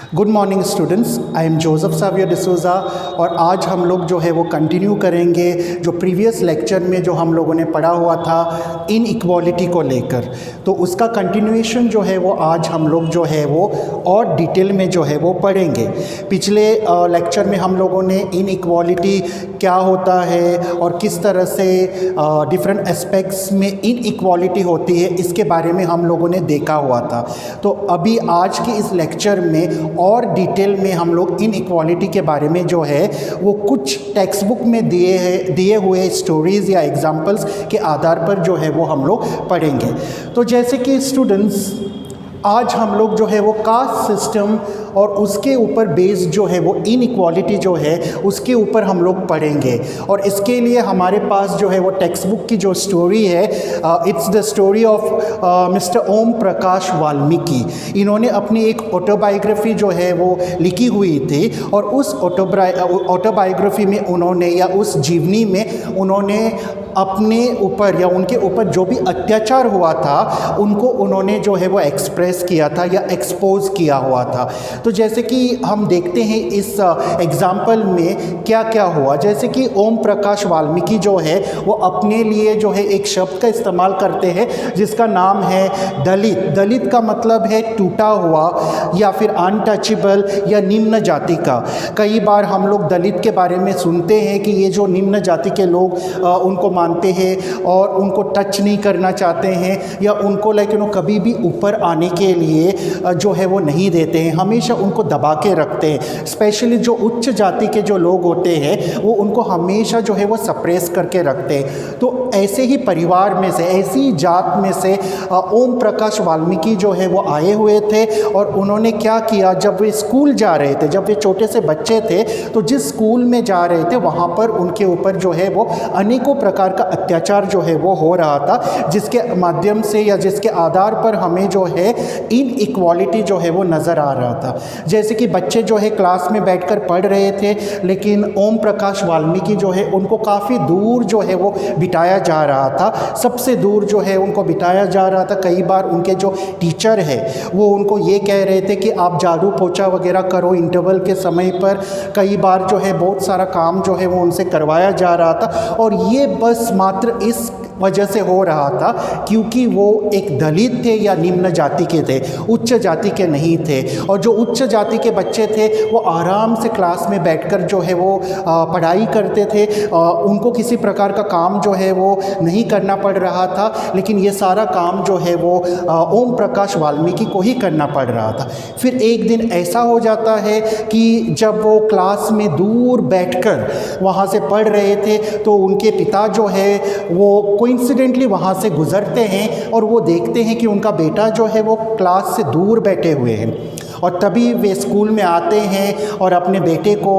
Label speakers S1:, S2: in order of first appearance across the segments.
S1: Good morning students, I am Joseph Xavier D'Souza और आज हम लोग जो है वो कंटिन्यू करेंगे जो प्रीवियस लेक्चर में जो हम लोगों ने पढ़ा हुआ था इन इक्वालिटी को लेकर। तो उसका कंटिन्यूएशन जो है वो आज हम लोग जो है वो और डिटेल में जो है वो पढ़ेंगे। पिछले लेक्चर में हम लोगों ने इन इक्वालिटी क्या होता है और किस तरह से डिफरेंट एस्पेक्ट्स में इन इक्वालिटी होती है इसके बारे में हम लोगों ने देखा हुआ था। तो अभी आज के इस लेक्चर में और डिटेल में हम लोग इन इक्वालिटी के बारे में जो है वो कुछ टेक्स्ट बुक में दिए हुए स्टोरीज़ या एग्जाम्पल्स के आधार पर जो है वो हम लोग पढ़ेंगे। तो जैसे कि स्टूडेंट्स आज हम लोग जो है वो कास्ट सिस्टम और उसके ऊपर बेस्ड जो है वो इनइक्वालिटी जो है उसके ऊपर हम लोग पढ़ेंगे। और इसके लिए हमारे पास जो है वो टेक्स्ट बुक की जो स्टोरी है it's the story of mister Om Prakash Valmiki. इन्होंने अपनी एक ऑटोबायोग्राफी जो है वो लिखी हुई थी और उस ऑटोबायोग्राफी में उन्होंने या उस जीवनी में उन्होंने अपने ऊपर या उनके ऊपर जो भी अत्याचार हुआ था उनको उन्होंने जो है वो एक्सप्रेस किया था या एक्सपोज किया हुआ था। तो जैसे कि हम देखते हैं इस एग्ज़ाम्पल में क्या क्या हुआ। जैसे कि ओम प्रकाश वाल्मीकि जो है वो अपने लिए जो है एक शब्द का इस्तेमाल करते हैं जिसका नाम है दलित। दलित का मतलब है टूटा हुआ या फिर अनटचेबल या निम्न जाति का। कई बार हम लोग दलित के बारे में सुनते हैं कि ये जो निम्न जाति के लोग उनको मानते हैं और उनको टच नहीं करना चाहते हैं या उनको कभी भी ऊपर आने के लिए जो है वो नहीं देते हैं, हमेशा उनको दबा के रखते हैं। स्पेशली जो उच्च जाति के जो लोग होते हैं वो उनको हमेशा जो है वो सप्रेस करके रखते हैं। तो ऐसे ही परिवार में से, ऐसी जात में से ओम प्रकाश वाल्मीकि जो है वो आए हुए थे। और उन्होंने क्या किया, जब वे स्कूल जा रहे थे, जब वे छोटे से बच्चे थे, तो जिस स्कूल में जा रहे थे वहाँ पर उनके ऊपर जो है वो अनेकों प्रकार का अत्याचार जो है वो हो रहा था, जिसके माध्यम से या जिसके आधार पर हमें जो है इन इक्वालिटी जो है वो नज़र आ रहा था। जैसे कि बच्चे जो है क्लास में बैठकर पढ़ रहे थे, लेकिन ओम प्रकाश वाल्मीकि जो है उनको काफ़ी दूर जो है वो बिठाया जा रहा था, सबसे दूर जो है उनको बिठाया जा रहा था। कई बार उनके जो टीचर है वो उनको ये कह रहे थे कि आप झाड़ू पोछा वगैरह करो इंटरवल के समय पर। कई बार जो है बहुत सारा काम जो है वो उनसे करवाया जा रहा था और ये बस मात्र इस वजह से हो रहा था क्योंकि वो एक दलित थे या निम्न जाति के थे, उच्च जाति के नहीं थे। और जो उच्च जाति के बच्चे थे वो आराम से क्लास में बैठकर जो है वो पढ़ाई करते थे, उनको किसी प्रकार का काम जो है वो नहीं करना पड़ रहा था, लेकिन ये सारा काम जो है वो ओम प्रकाश वाल्मीकि को ही करना पड़ रहा था। फिर एक दिन ऐसा हो जाता है कि जब वो क्लास में दूर बैठकर वहाँ से पढ़ रहे थे तो उनके पिता जो है वो कोइंसिडेंटली वहाँ से गुज़रते हैं और वो देखते हैं कि उनका बेटा जो है वो क्लास से दूर बैठे हुए हैं। और तभी वे स्कूल में आते हैं और अपने बेटे को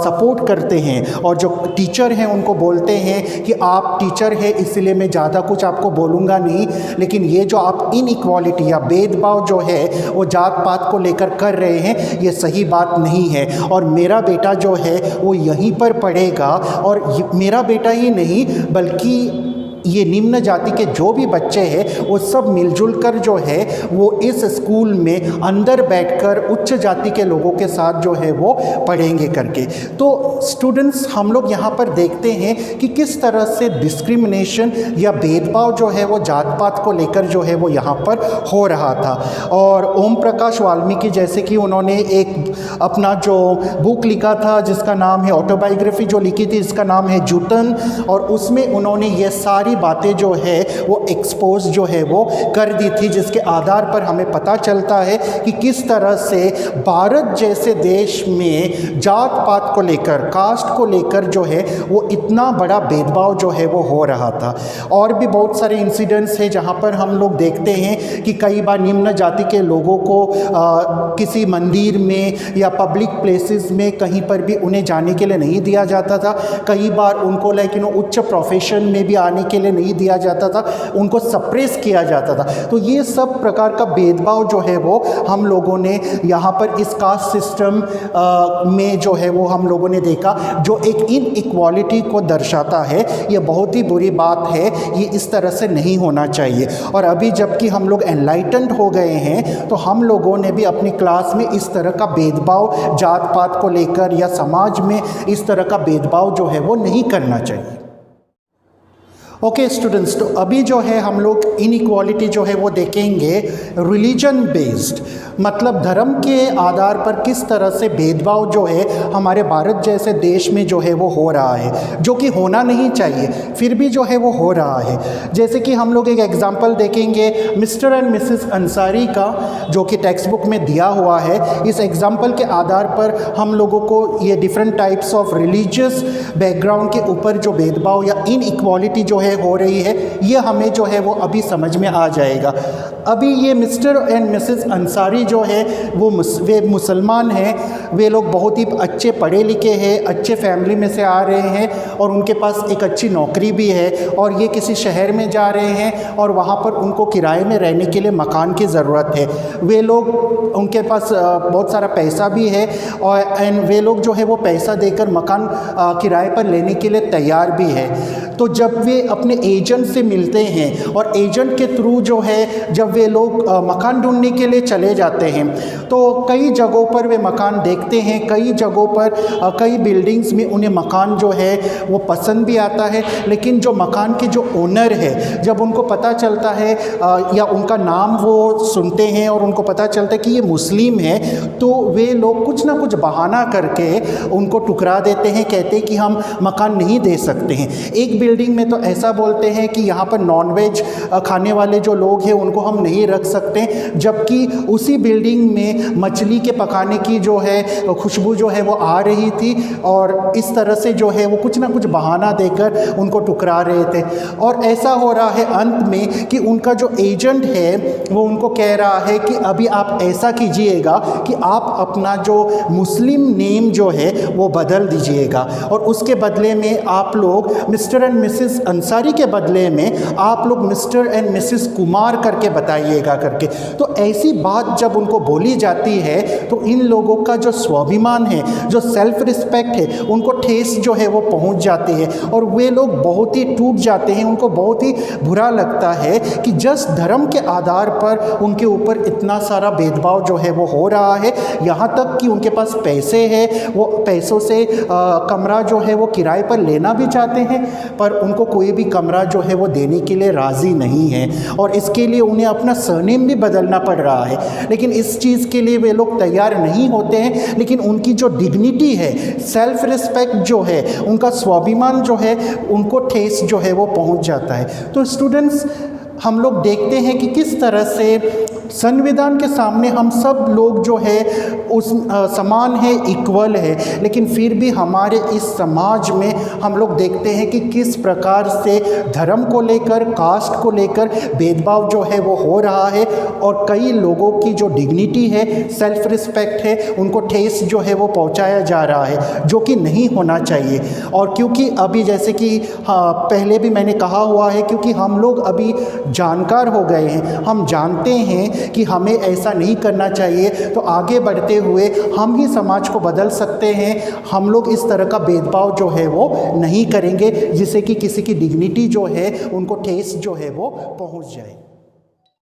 S1: सपोर्ट करते हैं और जो टीचर हैं उनको बोलते हैं कि आप टीचर हैं इसलिए मैं ज़्यादा कुछ आपको बोलूँगा नहीं, लेकिन ये जो आप इनइक्वालिटी या भेदभाव जो है वो जात पात को लेकर कर रहे हैं ये सही बात नहीं है। और मेरा बेटा जो है वो यहीं पर पढ़ेगा और मेरा बेटा ही नहीं बल्कि ये निम्न जाति के जो भी बच्चे हैं वो सब मिलजुल कर जो है वो इस स्कूल में अंदर बैठकर उच्च जाति के लोगों के साथ जो है वो पढ़ेंगे करके। तो स्टूडेंट्स हम लोग यहाँ पर देखते हैं कि किस तरह से डिस्क्रिमिनेशन या भेदभाव जो है वो जात पात को लेकर जो है वो यहाँ पर हो रहा था। और ओम प्रकाश वाल्मीकि जैसे कि उन्होंने एक अपना जो बुक लिखा था जिसका नाम है ऑटोबायोग्राफी जो लिखी थी इसका नाम है जूटन, और उसमें उन्होंने ये सारी बातें जो है वो एक्सपोज जो है वो कर दी थी, जिसके आधार पर हमें पता चलता है कि किस तरह से भारत जैसे देश में जात पात को लेकर, कास्ट को लेकर जो है वो इतना बड़ा भेदभाव जो है वो हो रहा था। और भी बहुत सारे इंसिडेंट्स हैं जहाँ पर हम लोग देखते हैं कि कई बार निम्न जाति के लोगों को किसी मंदिर में या पब्लिक प्लेसेस में कहीं पर भी उन्हें जाने के लिए नहीं दिया जाता था। कई बार उनको उच्च प्रोफेशन में भी आने के लिए नहीं दिया जाता था, उनको सप्रेस किया जाता था। तो ये सब प्रकार का भेदभाव जो है वो हम लोगों ने यहाँ पर इस कास्ट सिस्टम में जो है वो हम लोगों ने देखा, जो एक इनइक्वालिटी को दर्शाता है। ये बहुत ही बुरी बात है, ये इस तरह से नहीं होना चाहिए। और अभी जबकि हम लोग एनलाइटेंड हो गए हैं, तो हम लोगों ने भी अपनी क्लास में इस तरह का भेदभाव जात पात को लेकर या समाज में इस तरह का भेदभाव जो है वो नहीं करना चाहिए। ओके स्टूडेंट्स, तो अभी जो है हम लोग इनइक्वालिटी जो है वो देखेंगे रिलीजन बेस्ड, मतलब धर्म के आधार पर किस तरह से भेदभाव जो है हमारे भारत जैसे देश में जो है वो हो रहा है, जो कि होना नहीं चाहिए, फिर भी जो है वो हो रहा है। जैसे कि हम लोग एक एग्जांपल देखेंगे मिस्टर एंड मिसेस अंसारी का, जो कि टेक्स्ट बुक में दिया हुआ है। इस एग्जांपल के आधार पर हम लोगों को ये different types of religious background के ऊपर जो भेदभाव या इनइक्वालिटी जो है हो रही है, ये हमें जो है वो अभी समझ में आ जाएगा। अभी ये मिस्टर एंड मिसेस अंसारी जो है वे मुसलमान हैं, वे लोग बहुत ही अच्छे पढ़े लिखे हैं, अच्छे फैमिली में से आ रहे हैं और उनके पास एक अच्छी नौकरी भी है, और ये किसी शहर में जा रहे हैं और वहाँ पर उनको किराए में रहने के लिए मकान की ज़रूरत है। वे लोग, उनके पास बहुत सारा पैसा भी है और वे लोग जो है वो पैसा देकर मकान किराए पर लेने के लिए तैयार भी है। तो जब वे अपने एजेंट से मिलते हैं और एजेंट के थ्रू जो है जब वे लोग मकान ढूंढने के लिए चले जाते हैं, तो कई जगहों पर वे मकान देखते हैं, कई जगहों पर कई बिल्डिंग्स में उन्हें मकान जो है वो पसंद भी आता है, लेकिन जो मकान के जो ओनर है, जब उनको पता चलता है या उनका नाम वो सुनते हैं और उनको पता चलता है कि ये मुस्लिम है, तो वे लोग कुछ ना कुछ बहाना करके उनको ठुकरा देते हैं, कहते हैं कि हम मकान नहीं दे सकते हैं। एक बिल्डिंग में तो ऐसा बोलते हैं कि यहाँ पर नॉनवेज खाने वाले जो लोग हैं उनको हम नहीं रख सकते, जबकि उसी बिल्डिंग में मछली के पकाने की जो है खुशबू जो है वो आ रही थी, और इस तरह से जो है वो कुछ ना कुछ बहाना देकर उनको ठुकरा रहे थे। और ऐसा हो रहा है अंत में कि उनका जो एजेंट है वो उनको कह रहा है कि अभी आप ऐसा कीजिएगा कि आप अपना जो मुस्लिम नेम जो है वो बदल दीजिएगा, और उसके बदले में आप लोग मिस्टर एंड मिसेस अंसारी के बदले में आप लोग मिस्टर एंड मिसेस कुमार करके बताइएगा करके। तो ऐसी बात जब उनको बोली जाती है तो इन लोगों का जो स्वाभिमान है, जो सेल्फ रिस्पेक्ट है, उनको ठेस जो है वो पहुंच जाती है और वे लोग बहुत ही टूट जाते हैं। उनको बहुत ही बुरा लगता है कि जस्ट धर्म के आधार पर उनके ऊपर इतना सारा भेदभाव जो है वो हो रहा है, यहाँ तक कि उनके पास पैसे हैं, वो पैसों से कमरा जो है वो किराए पर लेना भी चाहते हैं, पर उनको कोई भी कमरा जो है वो देने के लिए राज़ी नहीं है, और इसके लिए उन्हें अपना सरनेम भी बदलना पड़ रहा है। लेकिन इस चीज़ के लिए वे लोग तैयार नहीं होते हैं, लेकिन उनकी जो डिग्निटी है, सेल्फ रिस्पेक्ट जो है, उनका स्वाभिमान जो है, उनको ठेस जो है वो पहुंच जाता है। तो स्टूडेंट्स, हम लोग देखते हैं कि किस तरह से संविधान के सामने हम सब लोग जो है उस समान है, इक्वल है, लेकिन फिर भी हमारे इस समाज में हम लोग देखते हैं कि किस प्रकार से धर्म को लेकर, कास्ट को लेकर भेदभाव जो है वो हो रहा है, और कई लोगों की जो डिग्निटी है, सेल्फ रिस्पेक्ट है, उनको ठेस जो है वो पहुंचाया जा रहा है, जो कि नहीं होना चाहिए। और क्योंकि अभी जैसे कि पहले भी मैंने कहा हुआ है, क्योंकि हम लोग अभी जानकार हो गए हैं, हम जानते हैं कि हमें ऐसा नहीं करना चाहिए, तो आगे बढ़ते हुए हम ही समाज को बदल सकते हैं। हम लोग इस तरह का भेदभाव जो है वो नहीं करेंगे, जिससे कि किसी की डिग्निटी जो है, उनको ठेस जो है वो पहुंच जाए।